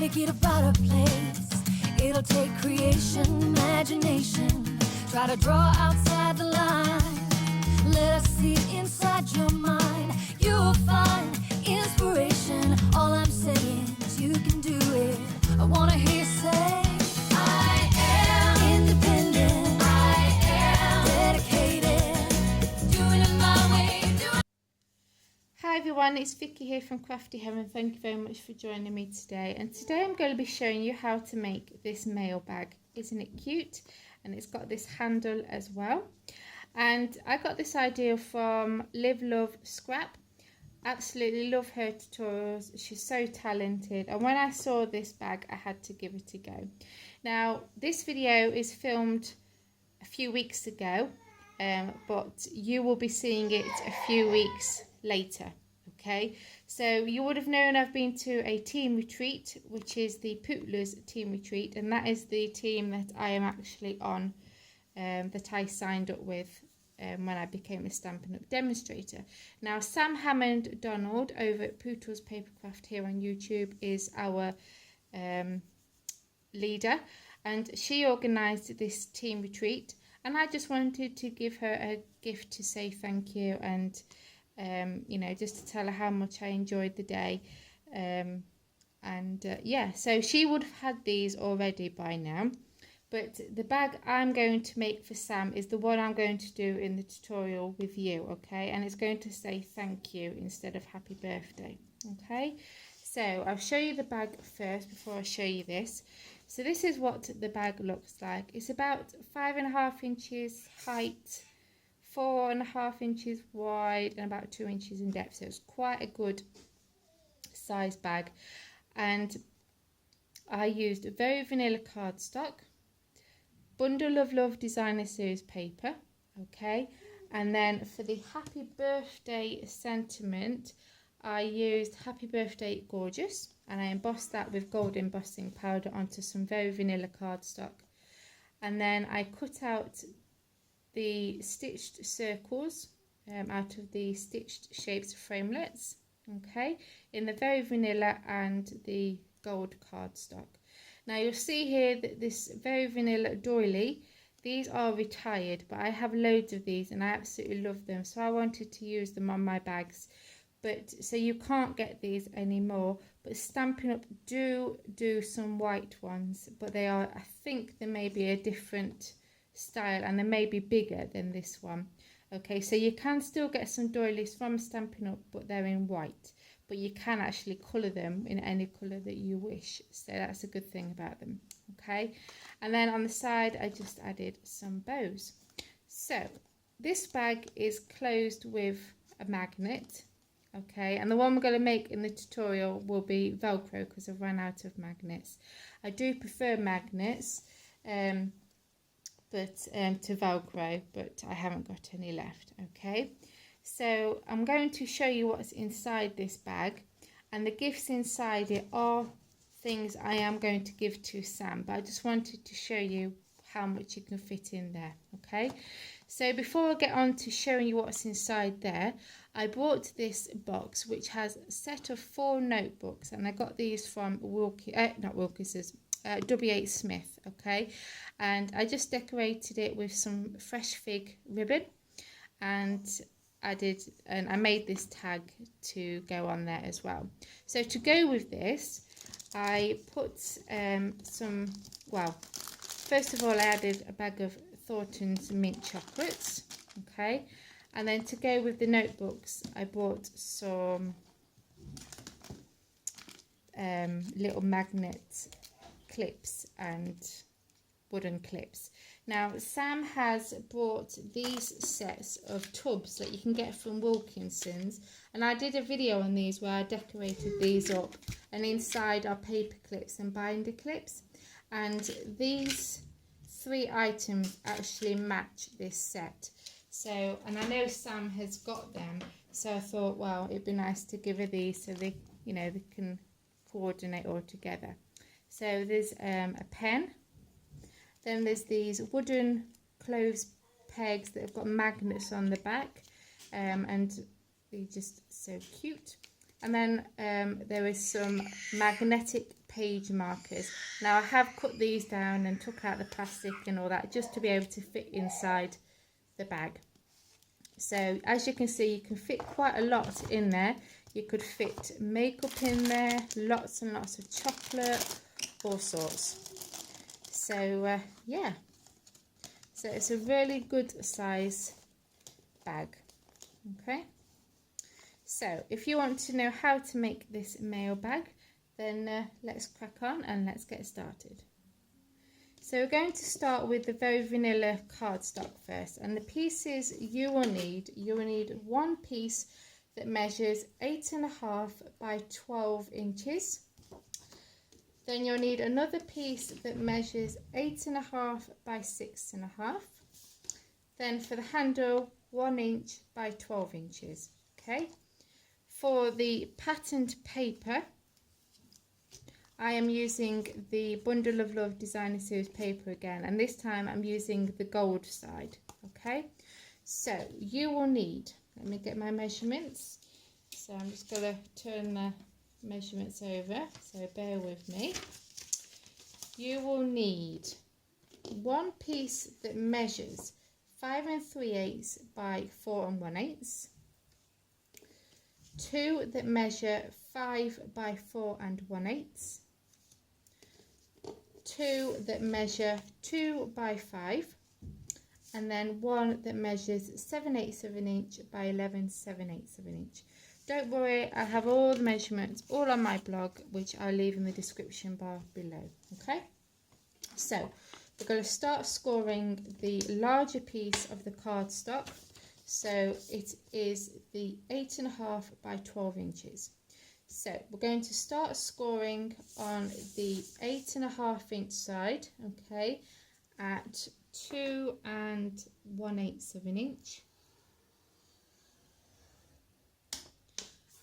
make it a brighter place. It'll take creation, imagination. Try to draw outside the line. Let us see inside your mind. You'll find inspiration. All I'm saying is you can do it. I wanna hear you say, I am independent. I am dedicated. Doing it my way. Hi everyone, it's Vicky here from Crafty Heaven. Thank you very much for joining me today. And today I'm going to be showing you how to make this mail bag. Isn't it cute? And it's got this handle as well. And I got this idea from Live Love Scrap. Absolutely love her tutorials. She's so talented. And when I saw this bag, I had to give it a go. Now, this video is filmed a few weeks ago, but you will be seeing it a few weeks later. Okay, so you would have known I've been to a team retreat, which is the Pootler's team retreat, and that is the team that I am actually on, that I signed up with when I became a Stampin' Up demonstrator. Now, Sam Hammond Donald over at Pootle's Papercraft here on YouTube is our leader, and she organised this team retreat, and I just wanted to give her a gift to say thank you, and you know, just to tell her how much I enjoyed the day. Yeah, so she would have had these already by now, but the bag I'm going to make for Sam is the one I'm going to do in the tutorial with you, okay? And it's going to say thank you instead of happy birthday, okay? So I'll show you the bag first before I show you this. So this is what the bag looks like. It's about 5.5 inches height, 4.5 inches wide, and about 2 inches in depth. So it's quite a good size bag. And I used very vanilla cardstock, Bundle of Love Designer Series paper, okay. And then for the happy birthday sentiment, I used Happy Birthday Gorgeous, and I embossed that with gold embossing powder onto some very vanilla cardstock. And then I cut out the stitched circles out of the stitched shapes framelets, okay, in the very vanilla and the gold cardstock. Now you'll see here that this very vanilla doily, these are retired, but I have loads of these and I absolutely love them, so I wanted to use them on my bags. But so you can't get these anymore, but Stampin' Up do some white ones, but they are, I think they may be a different style, and they may be bigger than this one. Okay, so you can still get some doilies from Stampin' Up, but they're in white, but you can actually colour them in any colour that you wish, so that's a good thing about them. Okay, and then on the side I just added some bows. So this bag is closed with a magnet, okay, and the one we're going to make in the tutorial will be Velcro because I've run out of magnets. I do prefer magnets to Velcro, but I haven't got any left. Okay, so I'm going to show you what's inside this bag, and the gifts inside it are things I am going to give to Sam, but I just wanted to show you how much you can fit in there. Okay, so before I get on to showing you what's inside there, I bought this box which has a set of 4 notebooks, and I got these from W.H. Smith, okay, and I just decorated it with some fresh fig ribbon, and I made this tag to go on there as well. So to go with this, I put first of all I added a bag of Thornton's mint chocolates, okay, and then to go with the notebooks I bought some little magnet clips and wooden clips. Now Sam has bought these sets of tubs that you can get from Wilkinson's, and I did a video on these where I decorated these up, and inside are paper clips and binder clips, and these 3 items actually match this set. So, and I know Sam has got them, so I thought, well, it'd be nice to give her these so they, you know, they can coordinate all together. So there's a pen, then there's these wooden clothes pegs that have got magnets on the back, and they're just so cute. And then there is some magnetic page markers. Now I have cut these down and took out the plastic and all that just to be able to fit inside the bag. So as you can see, you can fit quite a lot in there. You could fit makeup in there, lots and lots of chocolate, all sorts. So yeah, so it's a really good size bag. Okay, so if you want to know how to make this mail bag, then let's crack on and let's get started. So we're going to start with the very vanilla cardstock first, and the pieces you will need one piece that measures 8.5 by 12 inches. Then you'll need another piece that measures 8.5 by 6.5. Then for the handle, 1 inch by 12 inches. Okay. For the patterned paper, I am using the Bundle of Love Designer Series paper again, and this time I'm using the gold side. Okay, so you will need, let me get my measurements. So I'm just going to turn the measurements over, so bear with me. You will need one piece that measures 5 3/8 by 4 1/8, two that measure 5 by 4 1/8, two that measure 2 by 5, and then one that measures 7/8 of an inch by 11 7/8 of an inch. Don't worry, I have all the measurements all on my blog, which I'll leave in the description bar below. Okay, so we're going to start scoring the larger piece of the cardstock. So it is the 8.5 by 12 inches. So we're going to start scoring on the 8.5 inch side, okay, at 2 1/8 of an inch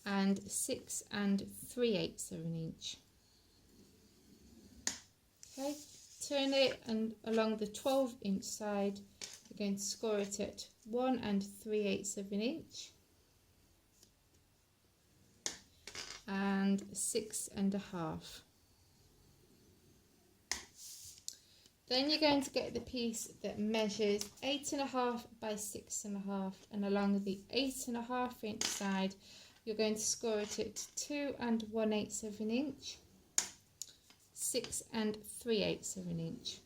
and 6 3/8 of an inch. Okay, turn it, and along the 12 inch side we're going to score it at 1 3/8 of an inch and 6 1/2. Then you're going to get the piece that measures 8.5 by 6.5, and along the 8.5 inch side you're going to score it at 2 1/8 of an inch, 6 3/8 of an inch.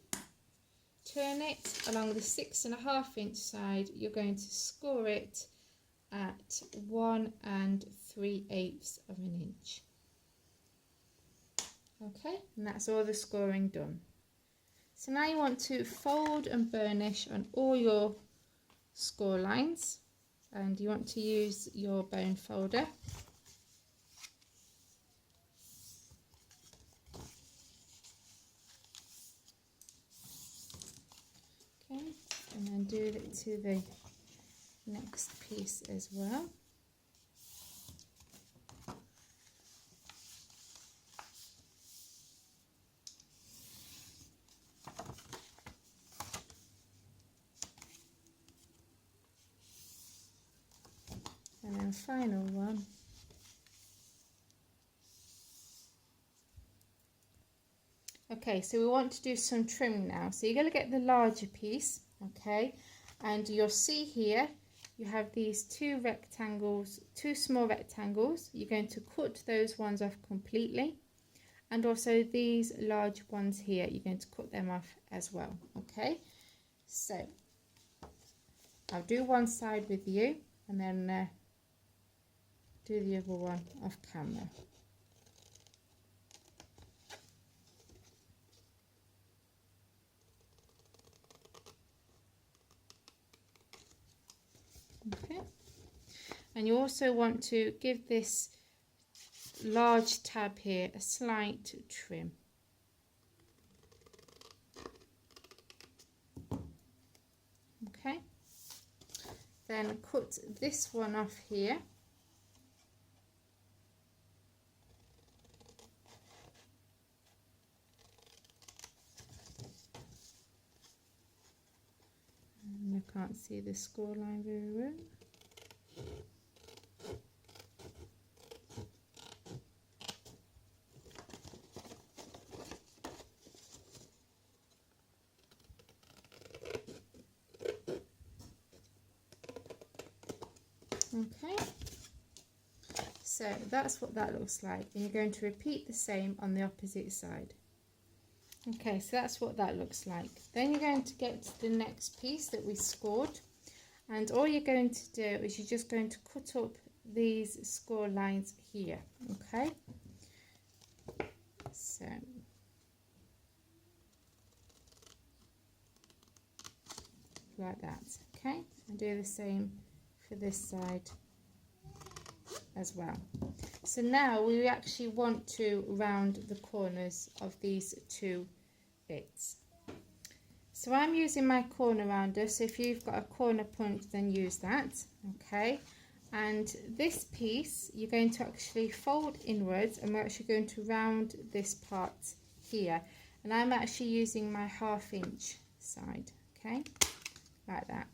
Turn it, along the 6.5 inch side you're going to score it at 1 3/8 of an inch. Okay, and that's all the scoring done. So now you want to fold and burnish on all your score lines, and you want to use your bone folder. Okay, and then do it to the next piece as well. And then final one. Okay, so we want to do some trim now. So you're going to get the larger piece, okay, and you'll see here you have these two rectangles, two small rectangles. You're going to cut those ones off completely, and also these large ones here, you're going to cut them off as well. Okay, so I'll do one side with you and then do the other one off camera. Okay, and you also want to give this large tab here a slight trim. Okay, then cut this one off here. And I can't see the score line very well. Okay, so that's what that looks like, and you're going to repeat the same on the opposite side. Okay, so that's what that looks like. Then you're going to get to the next piece that we scored, and all you're going to do is you're just going to cut up these score lines here. Okay, so like that. Okay, and do the same for this side as well. So now we actually want to round the corners of these two bits. So I'm using my corner rounder, so if you've got a corner punch, then use that. Okay, and this piece you're going to actually fold inwards, and we're actually going to round this part here, and I'm actually using my 1/2 inch side. Okay, like that.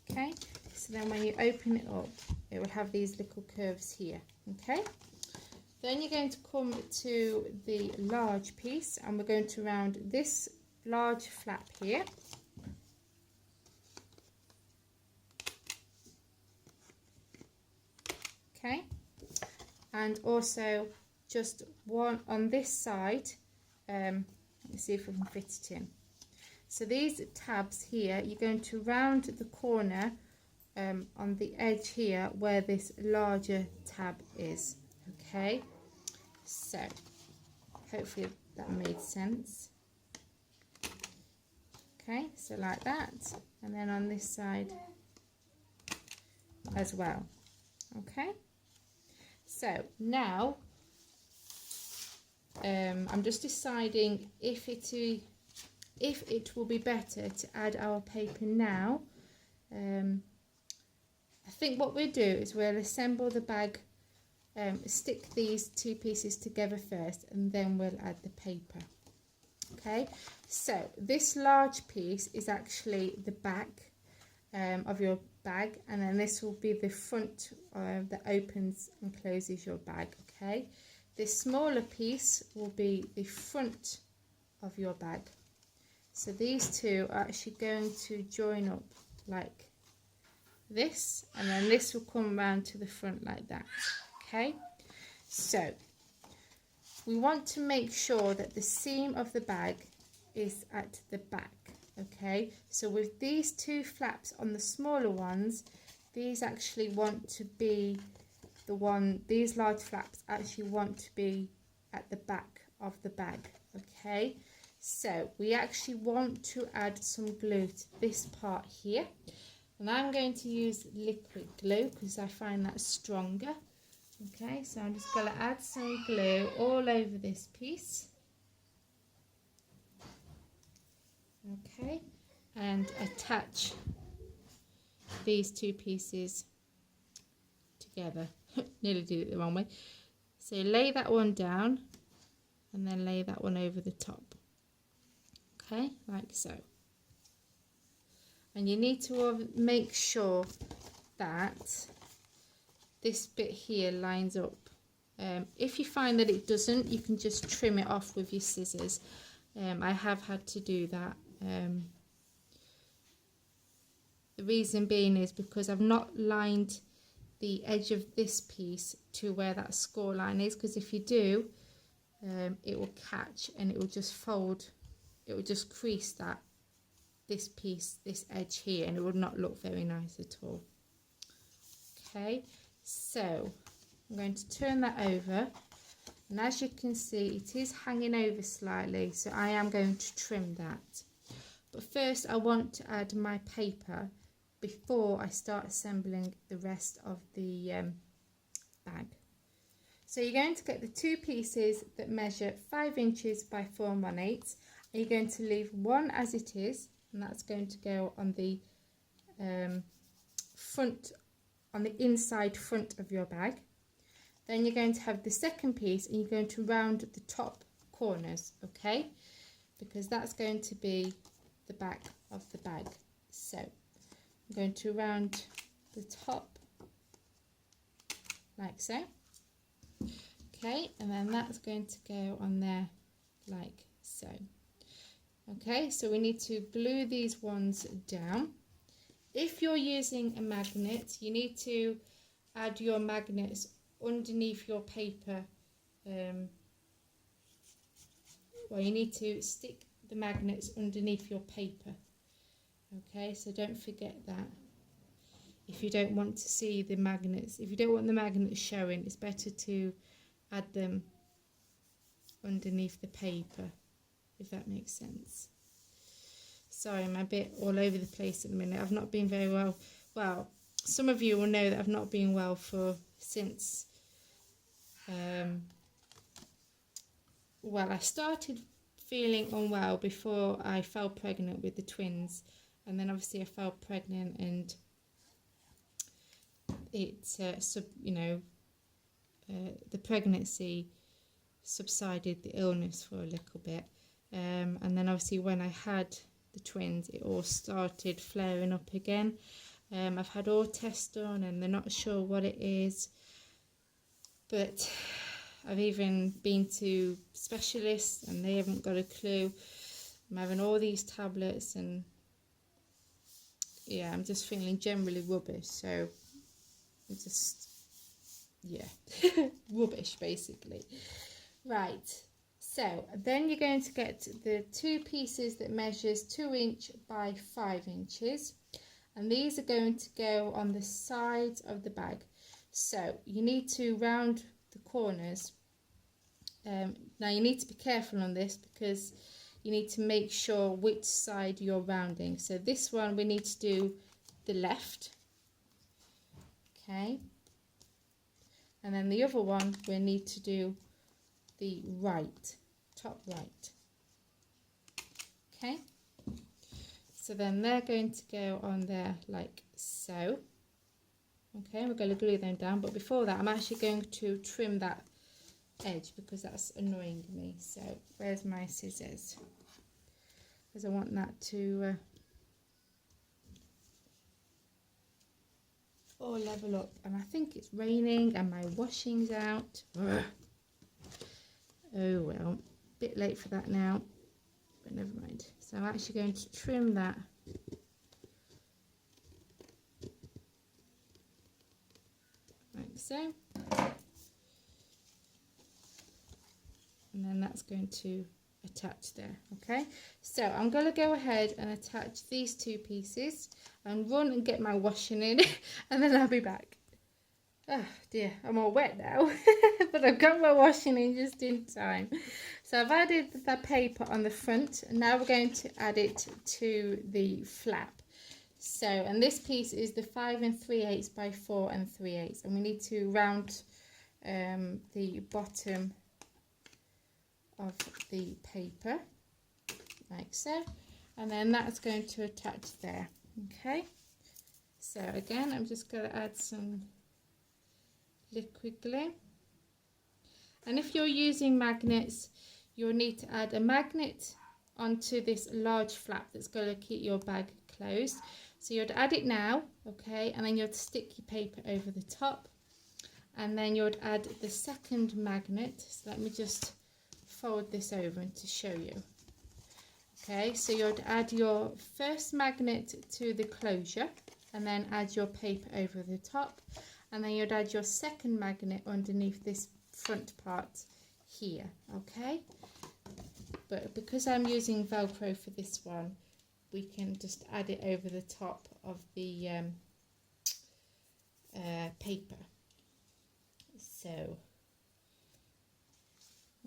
Okay, so then when you open it up, it will have these little curves here. Okay, then you're going to come to the large piece, and we're going to round this large flap here. Okay, and also just one on this side. Let's see if we can fit it in. So these tabs here, you're going to round the corner on the edge here where this larger tab is. Okay, so hopefully that made sense. Okay, so like that, and then on this side as well. Okay, so now I'm just deciding if it will be better to add our paper now. I think what we'll do is we'll assemble the bag, stick these two pieces together first, and then we'll add the paper. Okay, so this large piece is actually the back of your bag, and then this will be the front that opens and closes your bag. Okay, this smaller piece will be the front of your bag. So these two are actually going to join up like this, and then this will come around to the front like that. Okay, so we want to make sure that the seam of the bag is at the back. Okay, so with these two flaps on the smaller ones, these actually want to be these large flaps actually want to be at the back of the bag. Okay, so we actually want to add some glue to this part here, and I'm going to use liquid glue because I find that stronger. Okay, so I'm just going to add some glue all over this piece. Okay, and attach these two pieces together. Nearly did it the wrong way. So lay that one down and then lay that one over the top. Okay, like so. And you need to make sure that this bit here lines up. If you find that it doesn't, you can just trim it off with your scissors. I have had to do that. The reason being is because I've not lined the edge of this piece to where that score line is, because if you do, it will catch and it will just fold, it will just crease this piece, this edge here, and it would not look very nice at all. Okay, so I'm going to turn that over, and as you can see, it is hanging over slightly, so I am going to trim that. But first I want to add my paper before I start assembling the rest of the bag. So you're going to get the two pieces that measure 5 inches by 4 1/8, and you're going to leave one as it is, and that's going to go on the front, on the inside front of your bag. Then you're going to have the second piece, and you're going to round the top corners, okay, because that's going to be the back of the bag. So I'm going to round the top like so. Okay, and then that's going to go on there like so. Okay, so we need to glue these ones down. if you're using a magnet, you need to add your magnets underneath your paper. Well, you need to stick the magnets underneath your paper. Okay, so don't forget that. If you don't want to see the magnets, if you don't want the magnets showing, it's better to add them underneath the paper, if that makes sense. Sorry, I'm a bit all over the place at the minute. I've not been very well. Well, some of you will know that I've not been well since well, I started feeling unwell before I fell pregnant with the twins, and then obviously I fell pregnant, and it the pregnancy subsided the illness for a little bit, and then obviously when I had the twins, it all started flaring up again. I've had all tests done and they're not sure what it is, but I've even been to specialists and they haven't got a clue. I'm having all these tablets and yeah, I'm just feeling generally rubbish, so I'm just, yeah, rubbish basically. Right, so then you're going to get the two pieces that measures 2 inch by 5 inches, and these are going to go on the sides of the bag. So you need to round the corners. Now you need to be careful on this because you need to make sure which side you're rounding. So this one we need to do the left, okay, and then the other one we need to do the right, top right, okay. So then they're going to go on there like so. Okay, we're going to glue them down, but before that I'm actually going to trim that edge because that's annoying me. So where's my scissors? Because I want that to all level up, and I think it's raining and my washing's out. Ugh. Oh well, bit late for that now, but never mind. So I'm actually going to trim that like so, and then that's going to attach there. Okay, so I'm going to go ahead and attach these two pieces and run and get my washing in and then I'll be back. Oh dear, I'm all wet now, but I've got my washing in just in time. So I've added the paper on the front, and now we're going to add it to the flap. So, and this piece is the 5 3/8 by 4 3/8, and we need to round the bottom of the paper like so, and then that's going to attach there. Okay, so again I'm just going to add some liquid glue, and if you're using magnets you'll need to add a magnet onto this large flap that's going to keep your bag closed. So you'd add it now, okay, and then you'd stick your paper over the top, and then you'd add the second magnet. So let me just fold this over and to show you. Okay, so you'd add your first magnet to the closure and then add your paper over the top, and then you'd add your second magnet underneath this front part here. Okay, but because I'm using Velcro for this one, we can just add it over the top of the paper. So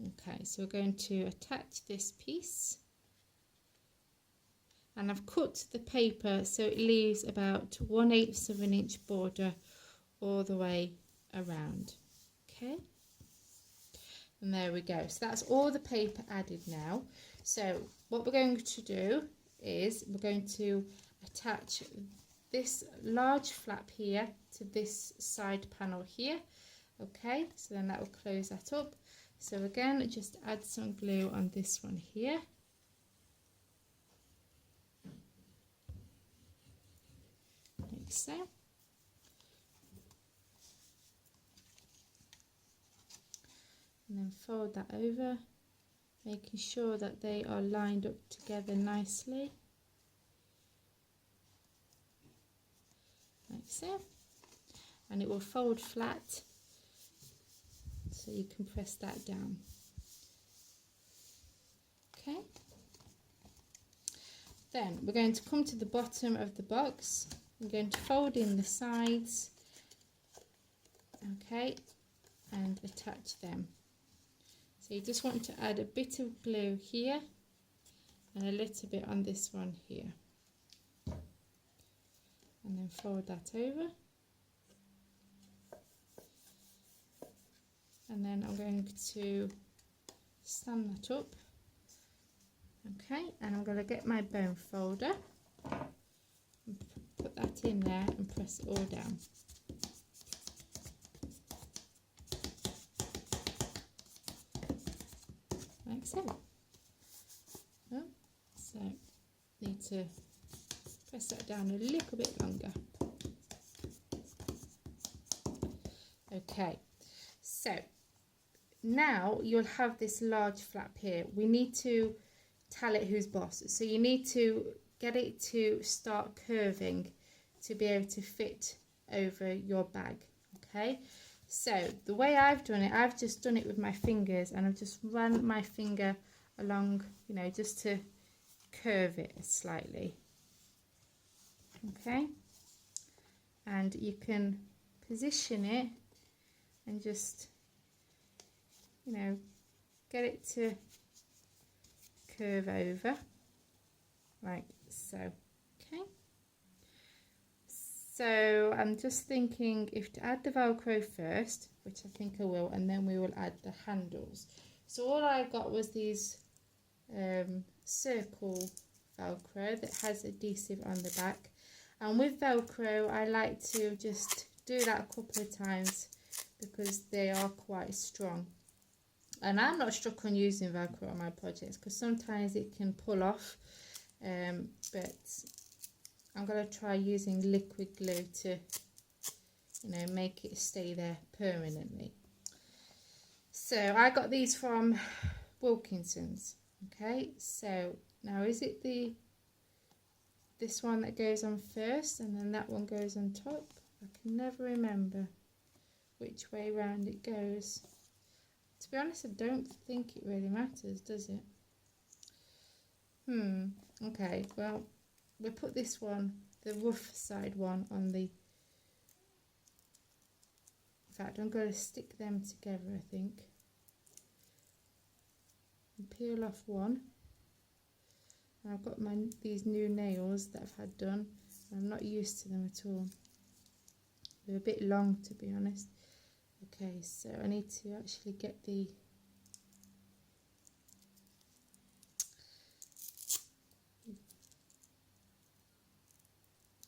okay, so we're going to attach this piece, and I've cut the paper so it leaves about 1/8 of an inch border all the way around. Okay, and there we go. So that's all the paper added now. So what we're going to do is we're going to attach this large flap here to this side panel here. Okay, so then that will close that up. So again, just add some glue on this one here. Like so. And then fold that over, making sure that they are lined up together nicely. so, and it will fold flat, so you can press that down. Okay, then we're going to come to the bottom of the box. I'm going to fold in the sides, okay, and attach them. So you just want to add a bit of glue here and a little bit on this one here, and then fold that over, and then I'm going to stand that up, okay, and I'm going to get my bone folder and put that in there and press it all down. Like so. Oh, so need to press that down a little bit longer. Okay, so now you'll have this large flap here. We need to tell it who's boss, so you need to get it to start curving to be able to fit over your bag. Okay, so the way I've done it, I've just done it with my fingers, and I've just run my finger along, you know, just to curve it slightly. Okay, and you can position it and just, you know, get it to curve over like so. Okay, so I'm just thinking if to add the Velcro first, which I think I will, and then we will add the handles. So all I got was these circle Velcro that has adhesive on the back, and with Velcro I like to just do that a couple of times because they are quite strong. And I'm not struck on using Velcro on my projects because sometimes it can pull off, but I'm going to try using liquid glue to, you know, make it stay there permanently. So I got these from Wilkinson's. Okay, so now is it this one that goes on first and then that one goes on top? I can never remember which way round it goes. To be honest, I don't think it really matters, does it? Okay, well, we'll put this one, the rough side one, on the... In fact, I'm going to stick them together, I think. And peel off one. And I've got these new nails that I've had done. I'm not used to them at all. They're a bit long, to be honest. Okay, so I need to actually get the...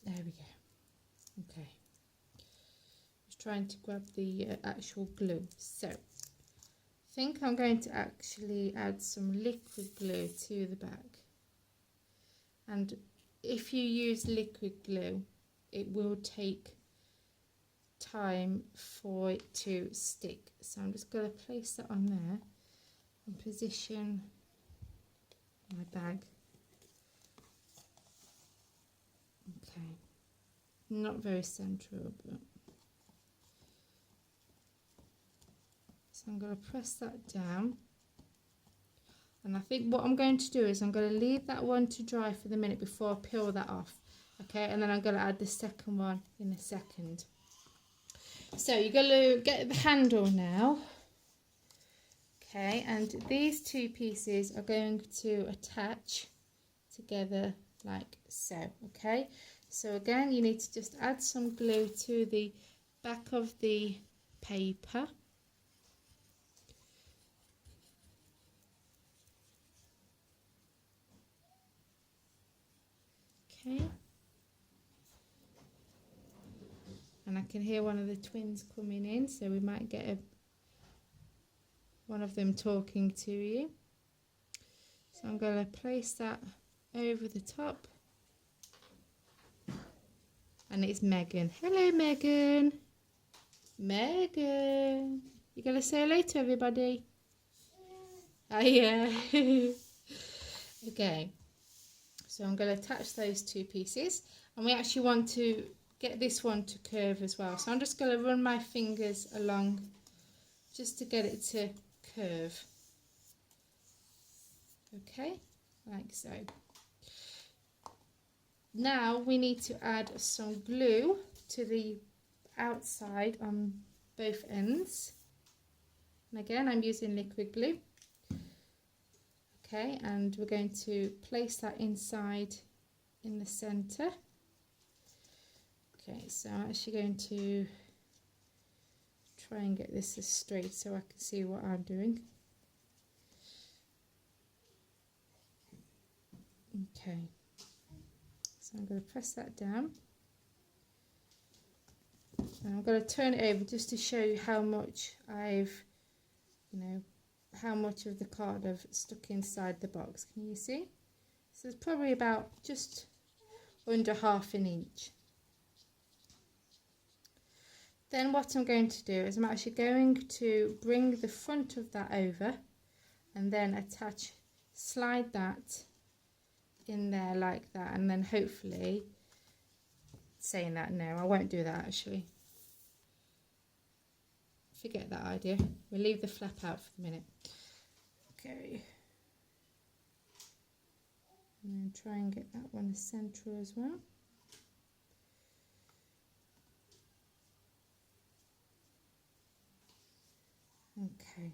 There we go. Okay. Just trying to grab the actual glue. So, I think I'm going to actually add some liquid glue to the back. And if you use liquid glue, it will take time for it to stick. So I'm just going to place that on there and position my bag. Okay, not very central, but so I'm going to press that down, and I think what I'm going to do is I'm going to leave that one to dry for the minute before I peel that off. Okay, and then I'm going to add the second one in a second. So you're going to get the handle now. Okay, and these two pieces are going to attach together like so. Okay, so again you need to just add some glue to the back of the paper. Okay, and I can hear one of the twins coming in, so we might get one of them talking to you. So I'm going to place that over the top, and it's Megan. Hello, Megan. Megan, you going to say hello to everybody? Oh yeah. Okay, so I'm going to attach those two pieces, and we actually want to get this one to curve as well. So I'm just going to run my fingers along just to get it to curve. Okay, like so. Now we need to add some glue to the outside on both ends. And again, I'm using liquid glue. Okay, and we're going to place that inside in the center. Okay, so I'm actually going to try and get this as straight so I can see what I'm doing. Okay, so I'm going to press that down. And I'm going to turn it over just to show you how much I've, how much of the card I've stuck inside the box. Can you see? So it's probably about just under ½ inch. Then what I'm going to do is I'm actually going to bring the front of that over and then slide that in there like that, and then hopefully, saying that, no, I won't do that actually. Forget that idea. We'll leave the flap out for the minute. Okay. And then try and get that one centre as well. Okay.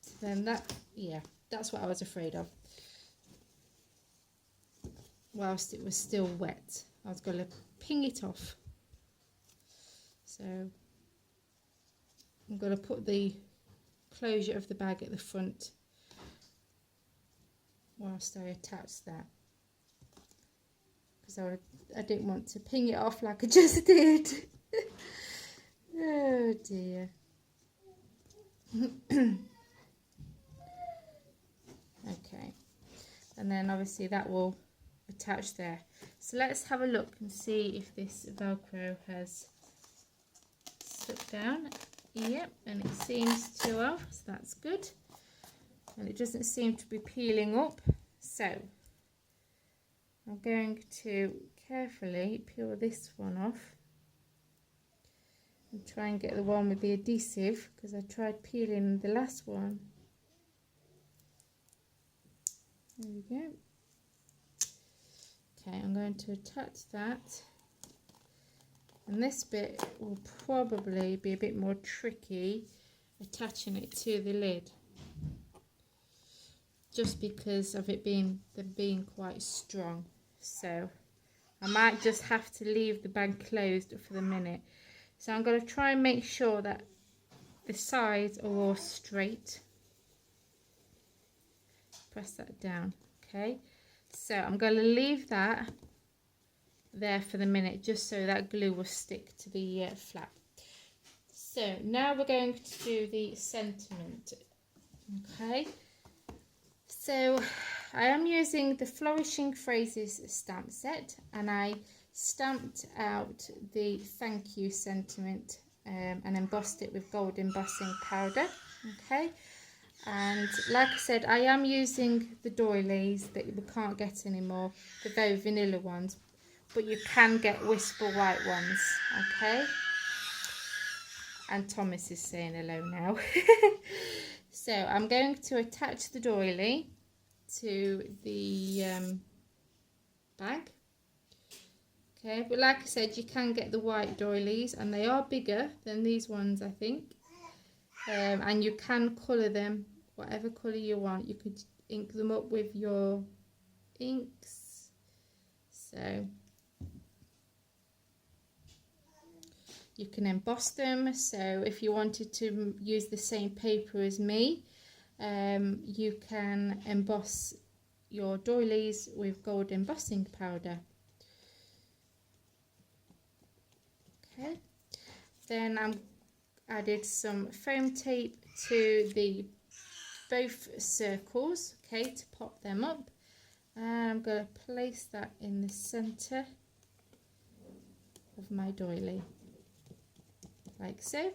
So then that's what I was afraid of. Whilst it was still wet, I was going to ping it off. So I'm going to put the closure of the bag at the front whilst I attach that, because I didn't want to ping it off like I just did. Oh dear. Okay, and then obviously that will attach there. So let's have a look and see if this Velcro has stuck down. Yep, and it seems to have, so that's good. And it doesn't seem to be peeling up. So I'm going to carefully peel this one off and try and get the one with the adhesive, because I tried peeling the last one. There we go. Okay, I'm going to attach that, and this bit will probably be a bit more tricky attaching it to the lid, just because of it being quite strong. So I might just have to leave the bag closed for the minute. So I'm going to try and make sure that the sides are all straight. Press that down. Okay, so I'm going to leave that there for the minute, just so that glue will stick to the flap. So now we're going to do the sentiment. Okay, so I am using the Flourishing Phrases stamp set, and I stamped out the thank you sentiment and embossed it with gold embossing powder. Okay, and like I said, I am using the doilies that we can't get anymore, the very vanilla ones, but you can get Whisper White ones. Okay, and Thomas is saying hello now. So I'm going to attach the doily to the bag. Okay, but like I said, you can get the white doilies, and they are bigger than these ones, I think. And you can colour them whatever colour you want. You could ink them up with your inks. So you can emboss them. So if you wanted to use the same paper as me, you can emboss your doilies with gold embossing powder. Okay, then I'm added some foam tape to the both circles, okay, to pop them up, and I'm going to place that in the center of my doily like so.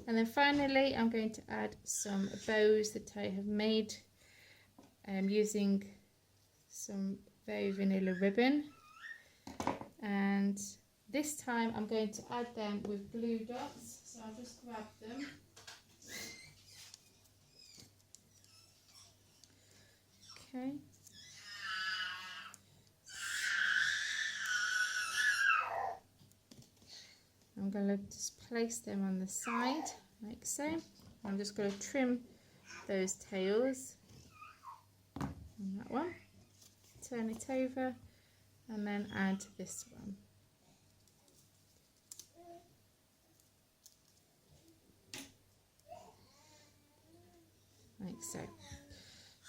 And then finally I'm going to add some bows that I have made using some very vanilla ribbon, and this time I'm going to add them with glue dots, so I'll just grab them. Okay. I'm going to just place them on the side like so. I'm just going to trim those tails on that one, turn it over, and then add this one. Like so.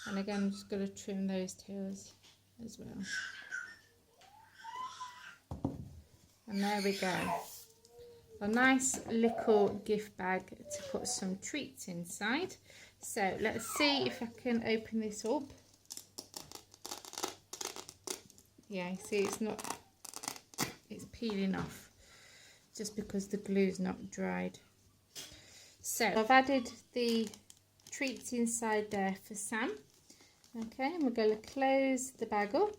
And again, I'm just going to trim those tails as well. And there we go. A nice little gift bag to put some treats inside. So let's see if I can open this up. Yeah, see it's peeling off just because the glue's not dried. So I've added the treats inside there for Sam. Okay, and we're going to close the bag up,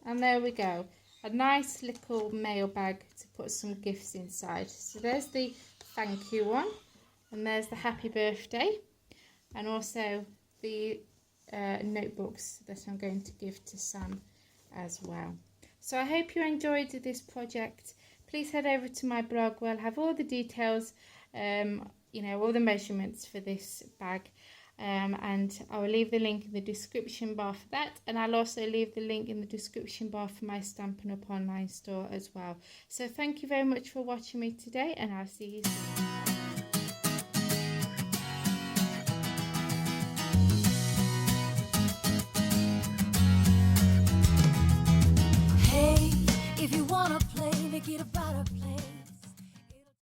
and there we go, a nice little mail bag to put some gifts inside. So there's the thank you one, and there's the happy birthday, and also the notebooks that I'm going to give to Sam as well. So I hope you enjoyed this project. Please head over to my blog where I'll have all the details, you know, all the measurements for this bag. And I will leave the link in the description bar for that, and I'll also leave the link in the description bar for my Stampin' Up! Online store as well. So thank you very much for watching me today, and I'll see you soon.